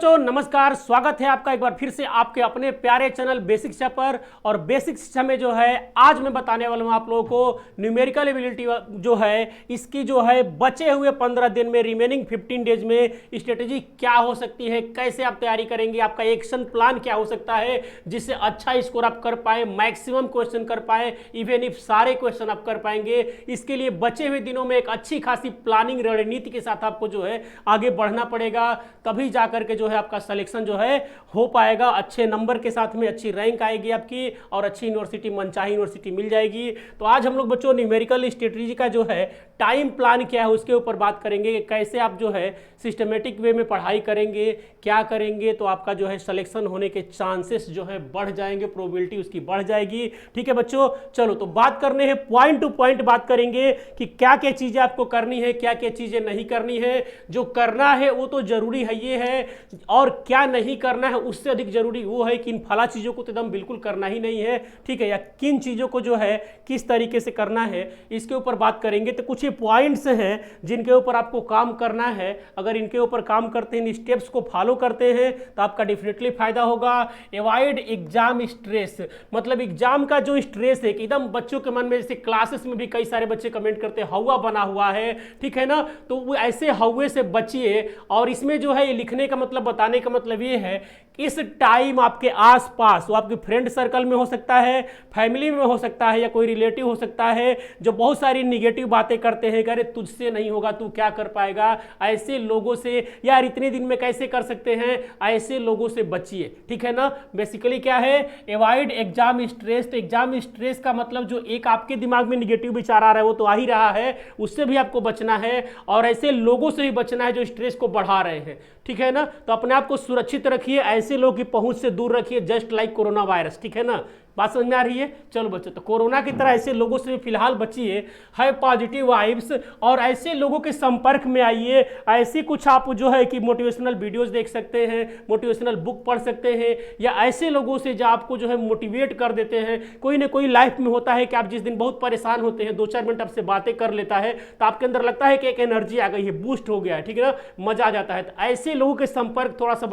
नमस्कार, स्वागत है आपका एक बार फिर से आपके अपने प्यारे चैनल बेसिक शिक्षा पर। और बेसिक शिक्षा में जो है आज मैं बताने वाला हूं आप लोगों को न्यूमेरिकल एबिलिटी जो है इसकी जो है बचे हुए 15 दिन में रिमेनिंग 15 डेज में स्ट्रेटेजी क्या हो सकती है, कैसे आप तैयारी करेंगे, आपका एक्शन प्लान क्या हो सकता है जिससे अच्छा स्कोर आप कर पाए, मैक्सिमम क्वेश्चन कर पाए, इवन इफ सारे क्वेश्चन आप कर पाएंगे। इसके लिए बचे हुए दिनों में एक अच्छी खासी प्लानिंग रणनीति के साथ आपको जो है आगे बढ़ना पड़ेगा, तभी जाकर के जो है आपका सिलेक्शन जो है हो पाएगा। अच्छे नंबर के साथ में अच्छी रैंक आएगी आपकी और अच्छी यूनिवर्सिटी, मनचाही यूनिवर्सिटी मिल जाएगी। तो आज हम लोग बच्चों न्यूमेरिकल स्ट्रेटजी का जो है टाइम प्लान क्या है उसके ऊपर बात करेंगे कि कैसे आप जो है सिस्टमेटिक वे में पढ़ाई करेंगे, क्या करेंगे तो आपका जो है सिलेक्शन होने के चांसेस जो है बढ़ जाएंगे, प्रोबेबिलिटी उसकी बढ़ जाएगी। ठीक है बच्चों, चलो तो बात करने हैं, पॉइंट टू पॉइंट बात करेंगे कि क्या क्या चीजें आपको करनी है, क्या क्या चीजें नहीं करनी है। जो करना है वो तो जरूरी है ये है, और क्या नहीं करना है उससे अधिक जरूरी वो है कि इन फला चीजों को तो एकदम बिल्कुल करना ही नहीं है। ठीक है, या किन चीजों को जो है किस तरीके से करना है इसके ऊपर बात करेंगे। तो कुछ पॉइंट्स हैं जिनके ऊपर आपको काम करना है। अगर इनके ऊपर काम करते हैं, इन स्टेप्स को फॉलो करते हैं तो आपका डेफिनेटली फायदा होगा। अवॉइड एग्जाम स्ट्रेस, मतलब एग्जाम का जो स्ट्रेस है कि एकदम बच्चों के मन में, जैसे क्लासेस में भी कई सारे बच्चे कमेंट करते हैं हवा बना हुआ है, ठीक है ना, तो वो ऐसे हवे से बचिए। और इसमें जो है लिखने का मतलब, बताने का मतलब ये है इस टाइम आपके आसपास, वो आपके फ्रेंड सर्कल में हो सकता है, फैमिली में हो सकता है, या कोई रिलेटिव हो सकता है जो बहुत सारी निगेटिव बातें करते हैं, अरे तुझसे नहीं होगा, तू क्या कर पाएगा, ऐसे लोगों से, यार इतने दिन में कैसे कर सकते हैं, ऐसे लोगों से बचिए। ठीक है ना, बेसिकली क्या है, अवॉइड एग्जाम स्ट्रेस। तो एग्जाम स्ट्रेस का मतलब जो एक आपके दिमाग में निगेटिव विचार आ रहा है वो तो आ ही रहा है, उससे भी आपको बचना है, और ऐसे लोगों से भी बचना है जो स्ट्रेस को बढ़ा रहे हैं। ठीक है ना, तो अपने आप को सुरक्षित रखिए, ऐसे लोगों की पहुंच से दूर रखिए, जस्ट लाइक कोरोना वायरस। ठीक है ना, बात समझ में आ रही है। चलो बच्चों, तो कोरोना की तरह ऐसे लोगों से फिलहाल बचिए, है पॉजिटिव वाइब्स, और ऐसे लोगों के संपर्क में आइए। ऐसी कुछ आप जो है कि मोटिवेशनल वीडियोस देख सकते हैं, मोटिवेशनल बुक पढ़ सकते हैं, या ऐसे लोगों से जो आपको जो है मोटिवेट कर देते हैं। कोई ना कोई लाइफ में होता है कि आप जिस दिन बहुत परेशान होते हैं, 2-4 मिनट आपसे बातें कर लेता है तो आपके अंदर लगता है कि एक एनर्जी आ गई है, बूस्ट हो गया है, ठीक है ना, मजा आ जाता है। तो ऐसे लोगों के संपर्क थोड़ा सा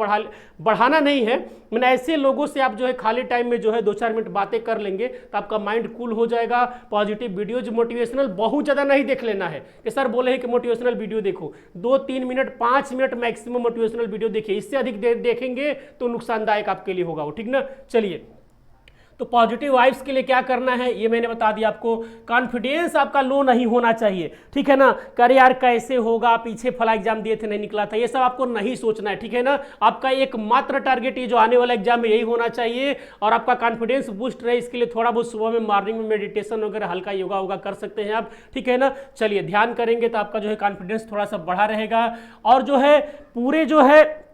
बढ़ाना नहीं है, मैंने ऐसे लोगों से आप जो है खाली टाइम में जो है 2-4 मिनट बातें कर लेंगे तो आपका माइंड कूल हो जाएगा। पॉजिटिव वीडियोज मोटिवेशनल बहुत ज़्यादा नहीं देख लेना है कि सर बोले हैं कि मोटिवेशनल वीडियो देखो, 2-3 minute 5 minute maximum motivational video देखिए, इससे अधिक देखेंगे तो नुकसानदायक आपके लिए होगा वो। ठीक ना, चलिए तो पॉजिटिव वाइब्स के लिए क्या करना है ये मैंने बता दिया आपको। कॉन्फिडेंस आपका लो नहीं होना चाहिए, ठीक है ना, कर यार कैसे होगा, पीछे फला एग्जाम दिए थे नहीं निकला था, ये सब आपको नहीं सोचना है। ठीक है ना, आपका एकमात्र टारगेट ये जो आने वाला एग्जाम में यही होना चाहिए, और आपका कॉन्फिडेंस बूस्ट रहे इसके लिए थोड़ा बहुत सुबह में मॉर्निंग में मेडिटेशन वगैरह हल्का योगा वोगा कर सकते हैं आप। ठीक है ना, चलिए ध्यान करेंगे तो आपका जो है कॉन्फिडेंस थोड़ा सा बढ़ा रहेगा। और जो है पूरे जो है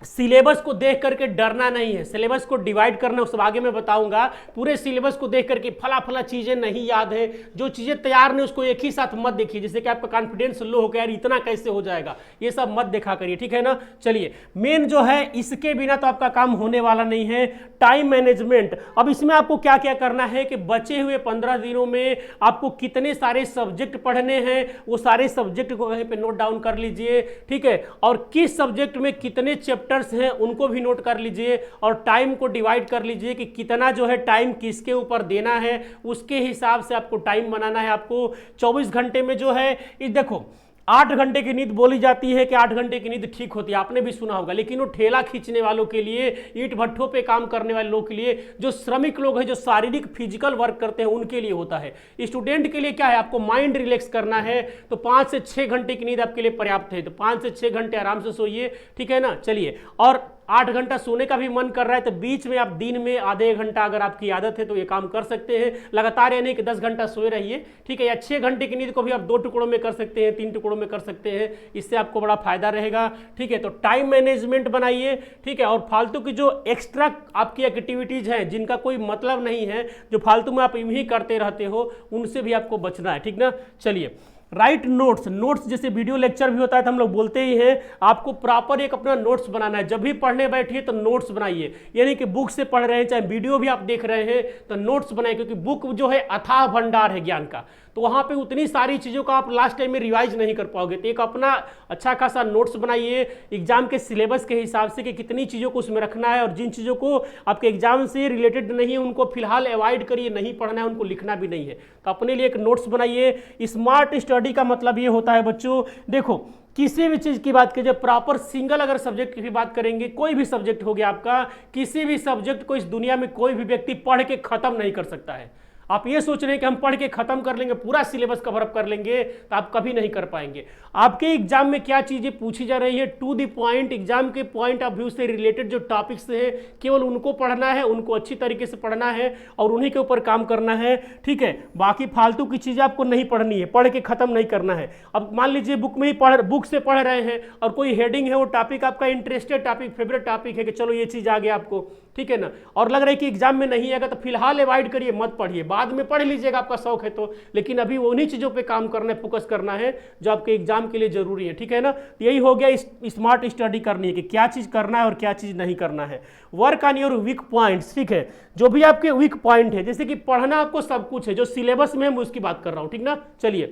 सिलेबस को देख करके डरना नहीं है, सिलेबस को डिवाइड करना उस आगे मैं बताऊंगा। पूरे सिलेबस को देख करके फला फला चीजें नहीं याद है, जो चीजें तैयार नहीं उसको एक ही साथ मत देखिए, जैसे कि आपका कॉन्फिडेंस लो हो गया यार इतना कैसे हो जाएगा, ये सब मत देखा करिए। ठीक है ना, चलिए मेन जो है इसके बिना तो आपका काम होने वाला नहीं है, टाइम मैनेजमेंट। अब इसमें आपको क्या क्या करना है कि बचे हुए 15 दिनों में आपको कितने सारे सब्जेक्ट पढ़ने हैं, वो सारे सब्जेक्ट को कहीं पे नोट डाउन कर लीजिए। ठीक है, और किस सब्जेक्ट में कितने चैप्टर्स हैं उनको भी नोट कर लीजिए, और टाइम को डिवाइड कर लीजिए कि कितना जो है टाइम किसके ऊपर देना है, उसके हिसाब से आपको टाइम बनाना है। आपको 24 घंटे में जो है देखो 8 घंटे की नींद बोली जाती है कि 8 घंटे की नींद ठीक होती है, आपने भी सुना होगा, लेकिन वो ठेला खींचने वालों के लिए, ईंट भट्ठों पे काम करने वाले लोगों के लिए, जो श्रमिक लोग हैं, जो शारीरिक फिजिकल वर्क करते हैं, उनके लिए होता है। स्टूडेंट के लिए क्या है, आपको माइंड रिलैक्स करना है तो 5 से 6 घंटे की नींद आपके लिए पर्याप्त है, तो 5 से 6 घंटे आराम से सोइए। ठीक है ना, चलिए, और 8 घंटा सोने का भी मन कर रहा है तो बीच में आप दिन में आधे घंटा अगर आपकी आदत है तो ये काम कर सकते हैं, लगातार यानी कि 10 घंटा सोए रहिए। ठीक है, या 6 घंटे की नींद को भी आप 2 टुकड़ों में कर सकते हैं, 3 टुकड़ों में कर सकते हैं, इससे आपको बड़ा फायदा रहेगा। ठीक है, तो टाइम मैनेजमेंट बनाइए। ठीक है, और फालतू की जो एक्स्ट्रा आपकी एक्टिविटीज हैं जिनका कोई मतलब नहीं है, जो फालतू में आप यूं ही करते रहते हो, उनसे भी आपको बचना है। ठीक ना, चलिए राइट नोट्स जैसे वीडियो लेक्चर भी होता है तो हम लोग बोलते ही हैं, आपको प्रॉपर एक अपना नोट्स बनाना है। जब भी पढ़ने बैठिए तो नोट्स बनाइए, यानी कि बुक से पढ़ रहे हैं चाहे वीडियो भी आप देख रहे हैं तो नोट्स बनाइए, क्योंकि बुक जो है अथाह भंडार है ज्ञान का। तो वहाँ पे उतनी सारी चीज़ों का आप लास्ट टाइम में रिवाइज नहीं कर पाओगे। तो एक अपना अच्छा खासा नोट्स बनाइए एग्जाम के सिलेबस के हिसाब से कि कितनी चीज़ों को उसमें रखना है, और जिन चीज़ों को आपके एग्जाम से रिलेटेड नहीं है उनको फिलहाल अवॉइड करिए, नहीं पढ़ना है, उनको लिखना भी नहीं है। तो अपने लिए एक नोट्स बनाइए। स्मार्ट स्टडी का मतलब ये होता है बच्चों, देखो किसी भी चीज़ की बात कीजिए, प्रॉपर सिंगल अगर सब्जेक्ट की भी बात करेंगे, कोई भी सब्जेक्ट हो गया आपका, किसी भी सब्जेक्ट को इस दुनिया में कोई भी व्यक्ति पढ़ के खत्म नहीं कर सकता है। आप ये सोच रहे हैं कि हम पढ़ के खत्म कर लेंगे, पूरा सिलेबस कवर अप कर लेंगे, तो आप कभी नहीं कर पाएंगे। आपके एग्जाम में क्या चीजें पूछी जा रही है, टू द पॉइंट, एग्जाम के पॉइंट ऑफ व्यू से रिलेटेड जो टॉपिक्स हैं, केवल उनको पढ़ना है, उनको अच्छी तरीके से पढ़ना है और उन्हीं के ऊपर काम करना है, ठीक है। बाकी फालतू की चीजें आपको नहीं पढ़नी है, पढ़ के खत्म नहीं करना है। अब मान लीजिए बुक में ही बुक से पढ़ रहे हैं और कोई हेडिंग है, वो टॉपिक आपका इंटरेस्टेड टॉपिक, फेवरेट टॉपिक है कि चलो ये चीज आ गया आपको, ठीक है ना, और लग रहा है कि एग्जाम में नहीं आएगा, तो फिलहाल अवॉइड करिए, मत पढ़िए, बाद में पढ़ लीजिएगा आपका शौक है तो, लेकिन अभी उन्हीं चीजों पे काम करना है, फोकस करना है जो आपके एग्जाम के लिए जरूरी है, ठीक है ना। यही हो गया स्मार्ट स्टडी करनी है कि क्या चीज करना है और क्या चीज नहीं करना है। Work on your weak points, ठीक है, जो भी आपके वीक पॉइंट है, जैसे कि पढ़ना आपको सब कुछ है, जो सिलेबस में है मैं उसकी बात कर रहा हूं, ठीक ना। चलिए,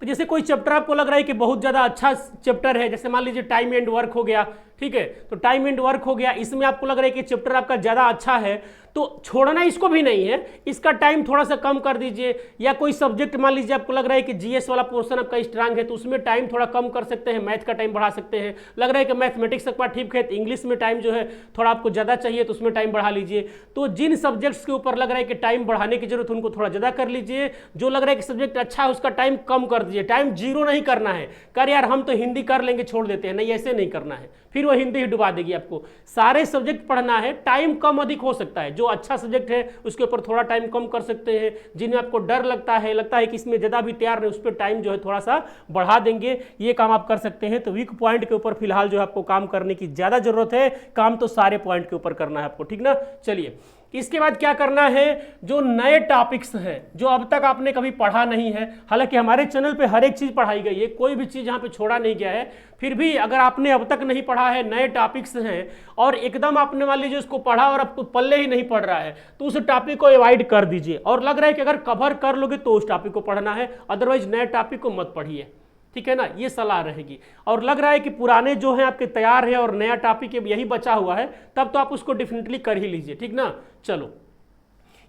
तो जैसे कोई चैप्टर आपको लग रहा है कि बहुत ज्यादा अच्छा चैप्टर है, जैसे मान लीजिए टाइम एंड वर्क हो गया, ठीक है, तो टाइम एंड वर्क हो गया, इसमें आपको लग रहा है कि चैप्टर आपका ज्यादा अच्छा है, तो छोड़ना इसको भी नहीं है, इसका टाइम थोड़ा सा कम कर दीजिए। या कोई सब्जेक्ट मान लीजिए आपको लग रहा है कि जीएस वाला पोर्शन आपका स्ट्रांग है, तो उसमें टाइम थोड़ा कम कर सकते हैं, मैथ का टाइम बढ़ा सकते हैं। लग रहा है कि मैथमेटिक्स आपका ठीक है, तो इंग्लिश में टाइम जो है थोड़ा आपको ज़्यादा चाहिए, तो उसमें टाइम बढ़ा लीजिए। तो जिन सब्जेक्ट्स के ऊपर लग रहा है कि टाइम बढ़ाने की जरूरत, उनको थोड़ा ज़्यादा कर लीजिए। जो लग रहा है कि सब्जेक्ट अच्छा है उसका टाइम कम कर दीजिए। टाइम जीरो नहीं करना है, कर यार हम तो हिंदी कर लेंगे छोड़ देते हैं, नहीं ऐसे नहीं करना है, फिर वो हिंदी ही डुबा देगी आपको। सारे सब्जेक्ट पढ़ना है, टाइम कम अधिक हो सकता है, जो अच्छा सब्जेक्ट है उसके ऊपर थोड़ा टाइम कम कर सकते हैं। जिन्हें आपको डर लगता है कि इसमें ज्यादा भी तैयार नहीं, उस पर टाइम जो है थोड़ा सा बढ़ा देंगे, ये काम आप कर सकते हैं। तो वीक पॉइंट के ऊपर फिलहाल जो है आपको काम करने की ज्यादा जरूरत है, काम तो सारे पॉइंट के ऊपर करना है आपको, ठीक ना। चलिए, इसके बाद क्या करना है, जो नए टॉपिक्स हैं जो अब तक आपने कभी पढ़ा नहीं है, हालांकि हमारे चैनल पे हर एक चीज पढ़ाई गई है, कोई भी चीज यहाँ पे छोड़ा नहीं गया है, फिर भी अगर आपने अब तक नहीं पढ़ा है, नए टॉपिक्स हैं और एकदम आपने मान लीजिए उसको पढ़ा और आपको पल्ले ही नहीं पढ़ रहा है, तो उस टॉपिक को अवॉइड कर दीजिए। और लग रहा है कि अगर कवर कर लोगे तो उस टॉपिक को पढ़ना है, अदरवाइज नए टॉपिक को मत पढ़िए, ठीक है ना, ये सलाह रहेगी। और लग रहा है कि पुराने जो हैं आपके तैयार है और नया टॉपिक यही बचा हुआ है, तब तो आप उसको डेफिनेटली कर ही लीजिए, ठीक ना। चलो,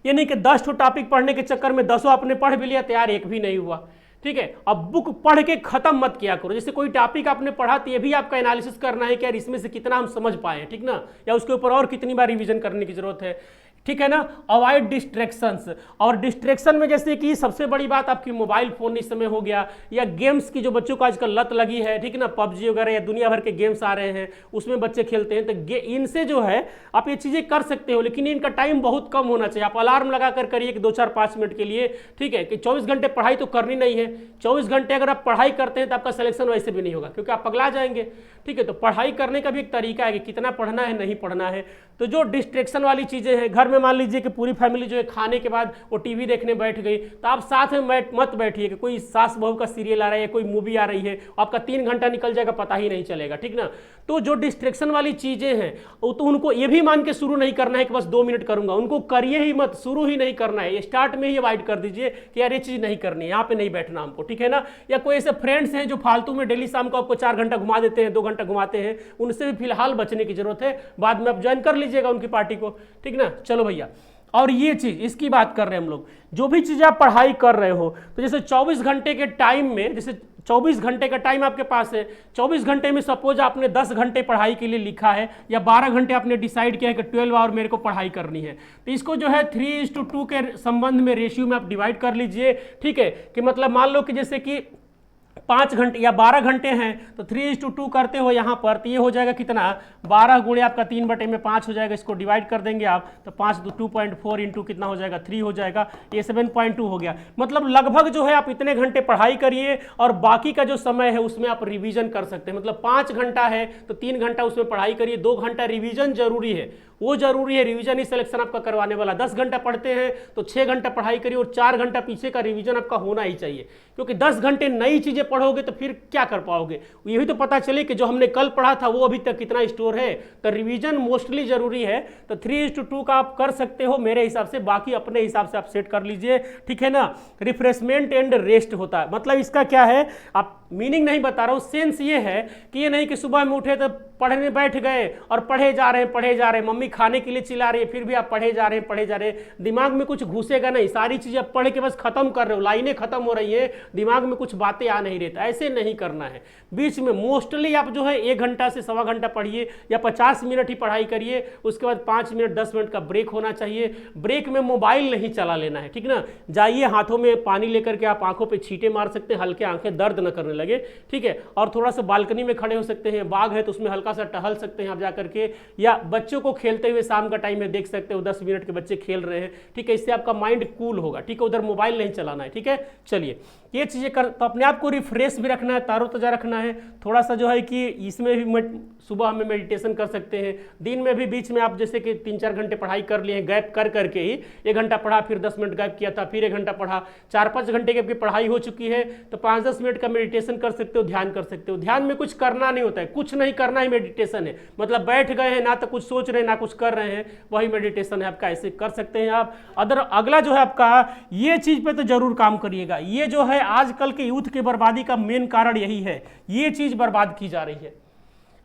ये नहीं कि 10 टॉपिक पढ़ने के चक्कर में 10 आपने पढ़ भी लिया, तैयार एक भी नहीं हुआ, ठीक है। अब बुक पढ़ के खत्म मत किया करो। जैसे कोई टॉपिक आपने पढ़ा तो ये भी आपका एनालिसिस करना है कि यार इसमें से कितना हम समझ पाए, ठीक ना, या उसके ऊपर और कितनी बार रिवीजन करने की जरूरत है, ठीक है ना। अवॉइड डिस्ट्रैक्शंस, और डिस्ट्रैक्शन में जैसे कि सबसे बड़ी बात आपकी मोबाइल फोन इस समय हो गया, या गेम्स की जो बच्चों को आजकल लत लगी है, ठीक ना, पबजी वगैरह या दुनिया भर के गेम्स आ रहे हैं उसमें बच्चे खेलते हैं, तो इनसे जो है आप ये चीज़ें कर सकते हो, लेकिन इनका टाइम बहुत कम होना चाहिए। आप अलार्म लगा कर करिए कि 2-4-5 मिनट के लिए, ठीक है, कि 24 घंटे पढ़ाई तो करनी नहीं है। 24 घंटे अगर आप पढ़ाई करते हैं तो आपका सिलेक्शन वैसे भी नहीं होगा, क्योंकि आप पगला जाएंगे, ठीक है। तो पढ़ाई करने का भी एक तरीका है कि कितना पढ़ना है, नहीं पढ़ना है। तो जो डिस्ट्रैक्शन वाली चीज़ें हैं, घर में मान लीजिए कि पूरी फैमिली जो है खाने के बाद वो टीवी देखने बैठ गई, तो आप साथ में मत बैठिए कि कोई सास बहू का सीरियल आ रहा है, कोई मूवी आ रही है, आपका 3 घंटा निकल जाएगा, पता ही नहीं चलेगा, ठीक ना। तो जो डिस्ट्रैक्शन वाली चीज़ें हैं तो उनको ये भी मान के शुरू नहीं करना है कि बस 2 मिनट करूंगा, उनको करिए ही मत, शुरू ही नहीं करना है, स्टार्ट में ही अवॉइड कर दीजिए कि यार ये चीज़ नहीं करनी है, यहाँ पे नहीं बैठना हमको, ठीक है ना। या कोई ऐसे फ्रेंड्स हैं जो फालतू में डेली शाम को आपको 4 घंटा घुमा देते हैं, 2 घंटा घुमाते हैं, उनसे भी फिलहाल बचने की जरूरत है। बाद में आप ज्वाइन कर लीजिएगा उनकी पार्टी को, ठीक ना। चलो भैया, और ये चीज, इसकी बात कर रहे हैं हम लोग, जो भी चीज आप पढ़ाई कर रहे हो, तो जैसे 24 घंटे के टाइम में, जैसे 24 घंटे का टाइम आपके पास है, 24 घंटे में सपोज आपने 10 घंटे पढ़ाई के लिए लिखा है, या 12 घंटे आपने डिसाइड किया है कि 12 आवर मेरे को पढ़ाई करनी है, तो इसको जो है 3:2 के संबंध में, रेशियो में आप डिवाइड कर लीजिए, ठीक है। कि मतलब मान लो कि जैसे कि 5 घंटे या 12 घंटे हैं, तो 3:2 करते हो यहाँ पर, तो ये हो जाएगा कितना, 12 गुणे आपका 3/5 हो जाएगा, इसको डिवाइड कर देंगे आप, तो 5 2.4 इंटू कितना हो जाएगा, 3 हो जाएगा, ये 7.2 हो गया। मतलब लगभग जो है आप इतने घंटे पढ़ाई करिए और बाकी का जो समय है उसमें आप रिवीजन कर सकते हैं। मतलब 5 घंटा है तो 3 घंटा उसमें पढ़ाई करिए, 2 घंटा रिवीजन जरूरी है, वो जरूरी है। रिवीजन ही सिलेक्शन आपका करवाने वाला। 10 घंटा पढ़ते हैं तो 6 घंटा पढ़ाई करिए और 4 घंटा पीछे का रिवीजन आपका होना ही चाहिए, क्योंकि 10 घंटे नई चीजें पढ़ोगे तो फिर क्या कर पाओगे। यही तो पता चले कि जो हमने कल पढ़ा था वो अभी तक कितना स्टोर है। तो रिवीजन मोस्टली जरूरी है। तो 3:2 का आप कर सकते हो मेरे हिसाब से, बाकी अपने हिसाब से आप सेट कर लीजिए, ठीक है ना। रिफ्रेशमेंट एंड रेस्ट होता है, मतलब इसका क्या है, आप मीनिंग नहीं बता रहा हूं, सेंस ये है कि ये नहीं कि सुबह में उठे तो पढ़ने बैठ गए और पढ़े जा रहे हैं, मम्मी खाने के लिए चिल्ला रही है फिर भी आप पढ़े जा रहे हैं, दिमाग में कुछ घुसेगा नहीं, सारी चीजें आप पढ़ के बस खत्म कर रहे हो, लाइनें खत्म हो रही है, दिमाग में कुछ बातें आ नहीं रहता। ऐसे नहीं करना है। बीच में मोस्टली आप जो है 1 घंटा से सवा घंटा पढ़िए या 50 मिनट ही पढ़ाई करिए, उसके बाद 5 मिनट 10 मिनट का ब्रेक होना चाहिए। ब्रेक में मोबाइल नहीं चला लेना है, ठीक ना। जाइए हाथों में पानी लेकर के आप आंखों पे छींटे मार सकते हैं, हल्के आंखें दर्द न करने लगे, ठीक है। और थोड़ा सा बालकनी में खड़े हो सकते हैं, बाग है तो उसमें हल्का सा टहल सकते हैं आप जा करके, या बच्चों को खेलते हुए शाम का टाइम में देख सकते हो, 10 मिनट के बच्चे खेल रहे हैं, ठीक है। इससे आपका माइंड कूल होगा, ठीक है। उधर मोबाइल नहीं चलाना है, ठीक है। चलिए ये चीजें कर, तो अपने आप को रिफ्रेश भी रखना है, तारोताजा रखना है। थोड़ा सा जो है कि इसमें भी सुबह में मेडिटेशन कर सकते हैं, दिन में भी बीच में आप जैसे कि 3-4 घंटे पढ़ाई कर लिए हैं, गैप कर करके ही 1 घंटा पढ़ा, फिर 10 मिनट गैप किया था, फिर 1 घंटा पढ़ा, 4-5 घंटे की आपकी पढ़ाई हो चुकी है, तो 5-10 मिनट का मेडिटेशन कर सकते हो, ध्यान कर सकते हो। ध्यान में कुछ करना नहीं होता है, कुछ नहीं करना ही मेडिटेशन है, मतलब बैठ गए हैं ना तो कुछ सोच रहे हैं ना कुछ कर रहे हैं, वही मेडिटेशन है आपका। ऐसे कर सकते हैं आप। अगला जो है आपका, ये चीज पे तो जरूर काम करिएगा। ये जो है आजकल के यूथ की बर्बादी का मेन कारण यही है, ये चीज बर्बाद की जा रही है।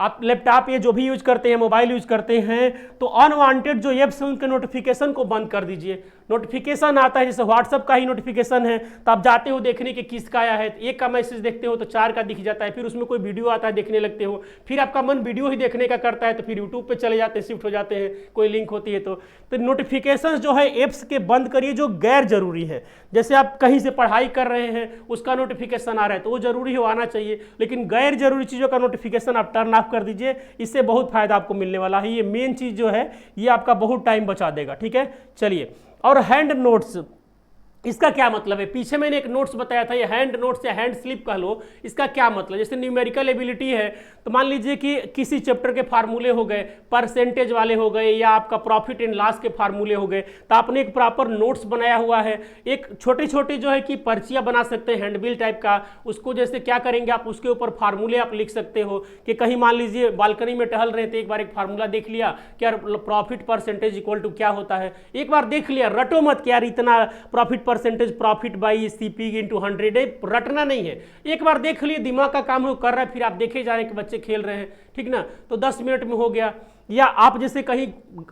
आप लैपटॉप ये जो भी यूज करते हैं, मोबाइल यूज करते हैं, तो अनवांटेड जो एप्स हैं उनके नोटिफिकेशन को बंद कर दीजिए। नोटिफिकेशन आता है, जैसे व्हाट्सअप का ही नोटिफिकेशन है, तो आप जाते हो देखने के किसका आया है, एक का मैसेज देखते हो तो 4 का दिख जाता है, फिर उसमें कोई वीडियो आता है देखने लगते हो, फिर आपका मन वीडियो ही देखने का करता है, तो फिर यूट्यूब पे चले जाते हैं, शिफ्ट हो जाते हैं, कोई लिंक होती है तो नोटिफिकेशन जो है एप्स के बंद करिए जो गैर जरूरी है। जैसे आप कहीं से पढ़ाई कर रहे हैं, उसका नोटिफिकेशन आ रहा है तो वो जरूरी हो, आना चाहिए, लेकिन गैर जरूरी चीज़ों का नोटिफिकेशन आप टर्न ऑफ कर दीजिए। इससे बहुत फायदा आपको मिलने वाला है। ये मेन चीज़ जो है ये आपका बहुत टाइम बचा देगा, ठीक है। चलिए, और हैंड नोट्स, इसका क्या मतलब है? पीछे मैंने एक नोट्स बताया था, ये हैंड नोट्स या हैंड स्लिप कह लो, इसका क्या मतलब? जैसे न्यूमेरिकल एबिलिटी है, तो मान लीजिए कि किसी चैप्टर के फार्मूले हो गए, परसेंटेज वाले हो गए, या आपका प्रॉफिट एंड लॉस के फार्मूले हो गए, तो आपने एक प्रॉपर नोट्स बनाया हुआ है। एक छोटी छोटी जो है कि पर्चियां बना सकते हैं हैंडबिल टाइप का, उसको जैसे क्या करेंगे आप, उसके ऊपर फार्मूले आप लिख सकते हो कि कहीं मान लीजिए बालकनी में टहल रहे थे, एक बार एक फार्मूला देख लिया कि यार प्रॉफिट परसेंटेज इक्वल टू क्या होता है, एक बार देख लिया, रटो मत कि यार इतना profit percentage, profit by CP into 100, रटना नहीं है। एक बार देख लिए, दिमाग का काम है, कर रहा है, फिर आप देखे जा रहे हैं कि बच्चे खेल रहे हैं, ठीक ना, तो 10 मिनट में हो गया। या आप जैसे कहीं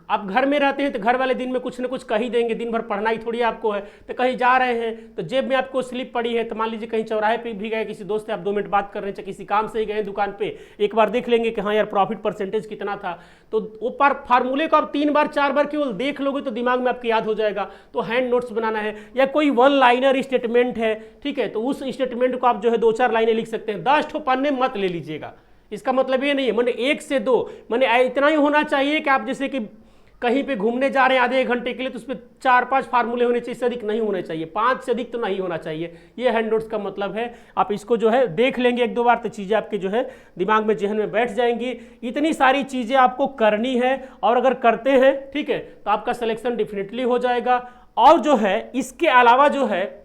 आप घर में रहते हैं तो घर वाले दिन में कुछ ना कुछ कह ही देंगे, दिन भर पढ़ना ही थोड़ी आपको है, तो कहीं जा रहे हैं तो जेब में आपको स्लिप पड़ी है, तो मान लीजिए कहीं चौराहे पे भी गए, किसी दोस्त से आप 2 मिनट बात कर रहे हैं, चाहे किसी काम से ही गए दुकान पे, एक बार देख लेंगे कि हाँ यार प्रॉफिट परसेंटेज कितना था, तो वो फार्मूले को आप 3 बार 4 बार केवल देख लोगे तो दिमाग में आपके याद हो जाएगा। तो हैंड नोट्स बनाना है, या कोई 1 लाइनर स्टेटमेंट है, ठीक है, तो उस स्टेटमेंट को आप जो है 2-4 लाइनें लिख सकते हैं। 10 ठो पन्ने मत ले लीजिएगा, इसका मतलब ये नहीं है, मैंने 1 से 2, मैंने इतना ही होना चाहिए कि आप जैसे कि कहीं पे घूमने जा रहे हैं आधे 1 घंटे के लिए, तो उसमें 4-5 फार्मूले होने चाहिए, इससे अधिक नहीं होने चाहिए, 5 से अधिक तो नहीं होना चाहिए। ये हैंड नोट्स का मतलब है। आप इसको जो है देख लेंगे 1-2 बार तो चीज़ें आपके जो है दिमाग में, जहन में बैठ जाएंगी। इतनी सारी चीज़ें आपको करनी है, और अगर करते हैं, ठीक है, तो आपका सिलेक्शन डेफिनेटली हो जाएगा। और जो है इसके अलावा जो है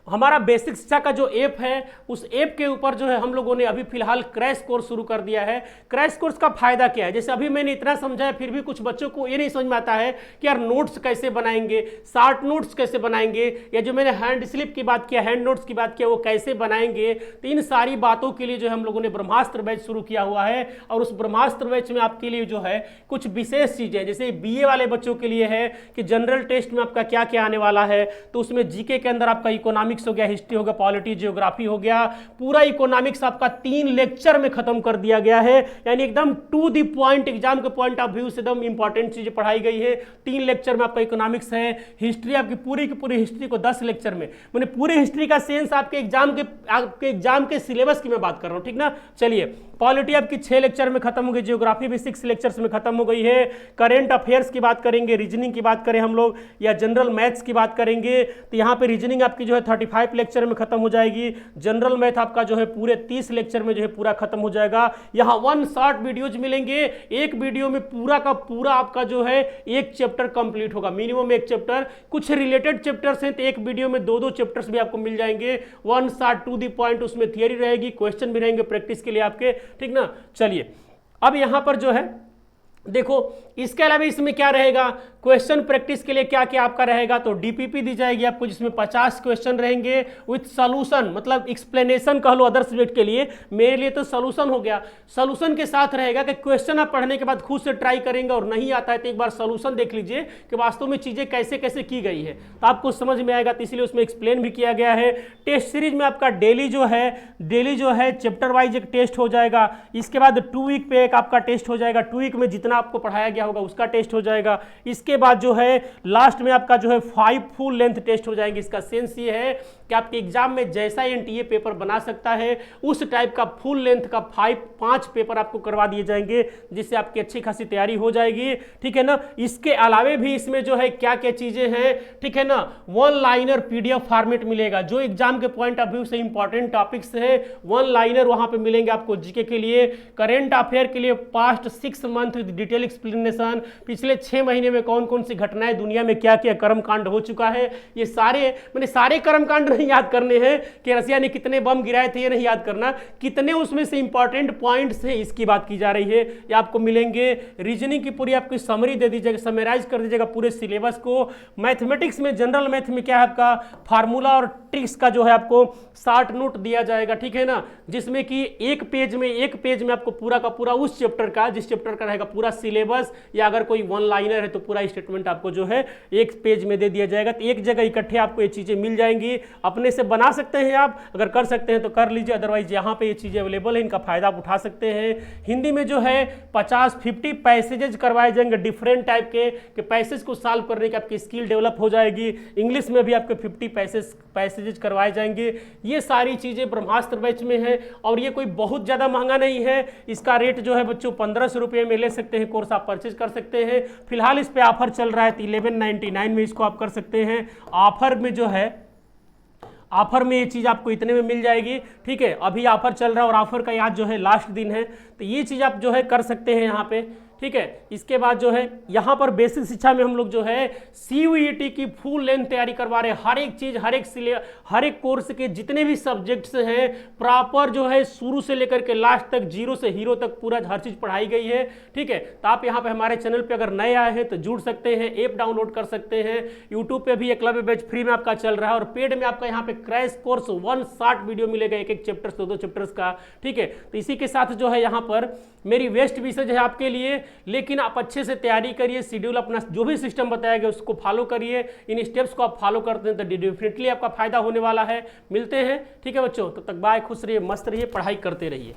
हमारा बेसिक शिक्षा का जो ऐप है, उस ऐप के ऊपर जो है हम लोगों ने अभी फिलहाल क्रैश कोर्स शुरू कर दिया है। क्रैश कोर्स का फायदा क्या है? जैसे अभी मैंने इतना समझाया, फिर भी कुछ बच्चों को ये नहीं समझ में आता है कि यार नोट्स कैसे बनाएंगे, शॉर्ट नोट्स कैसे बनाएंगे, या जो मैंने हैंड स्लिप की बात किया, हैंड नोट्स की बात किया, वो कैसे बनाएंगे। तो इन सारी बातों के लिए जो हम लोगों ने ब्रह्मास्त्र बैच शुरू किया हुआ है, और उस ब्रह्मास्त्र बैच में आपके लिए जो है कुछ विशेष चीजें, जैसे BA वाले बच्चों के लिए है कि जनरल टेस्ट में आपका क्या क्या आने वाला है, तो उसमें जीके के अंदर आपका इकोनॉमिक्स हो गया, हिस्ट्री हो गया, पॉलिटी, जियोग्राफी हो गया, पूरा इकोनॉमिक्स आपका 3 लेक्चर में खत्म कर दिया गया है। यानी एकदम टू द पॉइंट, एग्जाम के पॉइंट ऑफ व्यू से एकदम इंपॉर्टेंट चीजें पढ़ाई गई है। 3 लेक्चर में आपका इकोनॉमिक्स है। हिस्ट्री आपकी पूरी की पूरी हिस्ट्री को 10 लेक्चर में, मैंने पूरी हिस्ट्री का सेंस आपके एग्जाम के सिलेबस की मैं बात कर रहा हूं, ठीक ना। चलिए, पॉलिटी आपकी 6 लेक्चर में खत्म हो गई, ज्योग्राफी भी 6 लेक्चर्स में खत्म हो गई है। करेंट अफेयर्स की बात करेंगे, रीजनिंग की बात करें हम लोग या जनरल मैथ्स की बात करेंगे तो यहाँ पे रीजनिंग आपकी जो है 35 लेक्चर में खत्म हो जाएगी। जनरल मैथ आपका जो है पूरे 30 लेक्चर में जो है पूरा खत्म हो जाएगा। यहाँ 1 शॉर्ट वीडियोज मिलेंगे, एक वीडियो में पूरा का पूरा आपका जो है एक चैप्टर कंप्लीट होगा, मिनिमम एक चैप्टर। कुछ रिलेटेड चैप्टर्स हैं तो एक वीडियो में 2-2 चैप्टर्स भी आपको मिल जाएंगे। 1 शॉर्ट टू द पॉइंट, उसमें थियरी रहेगी, क्वेश्चन भी रहेंगे प्रैक्टिस के लिए आपके, ठीक ना। चलिए अब यहां पर जो है देखो, इसके अलावा इसमें क्या रहेगा, क्वेश्चन प्रैक्टिस के लिए क्या क्या आपका रहेगा, तो डीपीपी दी जाएगी आपको जिसमें 50 क्वेश्चन रहेंगे विथ सॉल्यूशन, मतलब एक्सप्लेनेशन कह लो अदर सब्जेक्ट के लिए, मेरे लिए तो सॉल्यूशन हो गया। सॉल्यूशन के साथ रहेगा कि क्वेश्चन आप पढ़ने के बाद खुद से ट्राई करेंगे और नहीं आता है तो एक बार सॉल्यूशन देख लीजिए कि वास्तव में चीजें कैसे कैसे की गई है, तो आपको समझ में आएगा। तो इसलिए उसमें एक्सप्लेन भी किया गया है। टेस्ट सीरीज में आपका डेली जो है चैप्टर वाइज एक टेस्ट हो जाएगा। इसके बाद 2 वीक पे एक आपका टेस्ट हो जाएगा, 2 वीक में जितना आपको पढ़ाया गया होगा उसका टेस्ट हो जाएगा। इसके बाद जो है लास्ट में आपका जो है 5 फुल लेंथ टेस्ट हो जाएंगे। इसका सेंस ये है कि आपके एग्जाम में जैसा एनटीए पेपर बना सकता है उस टाइप का फुल लेंथ का 5 पेपर आपको करवा दिए जाएंगे, जिससे आपकी अच्छी खासी तैयारी हो जाएगी, ठीक है ना। इसके अलावे भी इसमें जो है क्या क्या चीजें हैं, ठीक है ना, 1 लाइनर पीडीएफ फॉर्मेट मिलेगा, जो एग्जाम के पॉइंट ऑफ व्यू से इंपॉर्टेंट टॉपिक्स है 1 लाइनर वहां पे मिलेंगे आपको जीके के लिए, करेंट अफेयर के लिए past 6 month with detail explanation, पिछले 6 महीने में कौन कौन सी घटनाएं दुनिया में क्या क्या कर्मकांड हो चुका है, ये सारे कर्मकांड नहीं याद करने हैं कि रसिया ने कितने बम गिराए थे, ये नहीं याद करना, कितने उसमें से इंपॉर्टेंट पॉइंट्स हैं इसकी बात की जा रही है, ये आपको मिलेंगे। रीजनिंग की पूरी आपकी समरी दे दीजिएगा, समराइज कर दीजिएगा पूरे सिलेबस को। मैथमेटिक्स में जनरल मैथ में क्या है आपका फार्मूला और ट्रिक्स का जो है आपको शॉर्ट नोट दिया जाएगा, ठीक है ना, जिसमें कि एक पेज में आपको पूरा का पूरा उस चैप्टर का, जिस चैप्टर का रहेगा पूरा सिलेबस, या अगर कोई 1 लाइनर है तो पूरा स्टेटमेंट आपको जो है एक पेज में दे दिया जाएगा। तो एक जगह इकट्ठे आपको ये चीजें मिल जाएंगी, अपने से बना सकते हैं आप, अगर कर सकते हैं तो कर लीजिए, अदरवाइज यहाँ पे ये चीजें अवेलेबल है, इनका फायदा आप उठा सकते हैं। हिंदी में जो है 50-50 पैसेजेज करवाए जाएंगे डिफरेंट टाइप के पैसेज को सॉल्व करने की आपकी स्किल डेवलप हो जाएगी। इंग्लिश में भी आपके 50 पैसेजेज करवाए जाएंगे। ये सारी चीजें ब्रह्मास्त्र बैच में है और ये कोई बहुत ज्यादा महंगा नहीं है। इसका रेट जो है बच्चों 1500 रुपये में ले सकते हैं, कोर्स आप परचेज कर सकते हैं। फिलहाल इस पे ऑफर चल रहा है तो 1199 में इसको आप कर सकते हैं। ऑफर में ये चीज आपको इतने में मिल जाएगी, ठीक है। अभी ऑफर चल रहा है और ऑफर का आज जो है लास्ट दिन है, तो ये चीज आप जो है कर सकते हैं यहाँ पे, ठीक है। इसके बाद जो है यहाँ पर बेसिक शिक्षा में हम लोग जो है CUET की फुल लेंथ तैयारी करवा रहे हैं। हर एक चीज, हर एक कोर्स के जितने भी सब्जेक्ट्स हैं प्रॉपर जो है शुरू से लेकर के लास्ट तक, जीरो से हीरो तक पूरा हर चीज पढ़ाई गई है, ठीक है। तो आप यहाँ पे हमारे चैनल पे अगर नए आए हैं तो जुड़ सकते हैं, ऐप डाउनलोड कर सकते हैं। यूट्यूब पे भी एकलव्य बैच फ्री में आपका चल रहा है और पेड में आपका यहाँ पे क्रैश कोर्स 1 शॉर्ट वीडियो मिलेगा, एक चैप्टर 2 चैप्टर्स का, ठीक है। तो इसी के साथ जो है यहाँ पर मेरी वेस्ट विषय है आपके लिए, लेकिन आप अच्छे से तैयारी करिए, शेड्यूल अपना जो भी सिस्टम बताया गया उसको फॉलो करिए। इन स्टेप्स को आप फॉलो करते हैं तो डेफिनेटली आपका फायदा होने वाला है। मिलते हैं, ठीक है बच्चों, तब तक बाय, खुश रहिए, मस्त रहिए, पढ़ाई करते रहिए।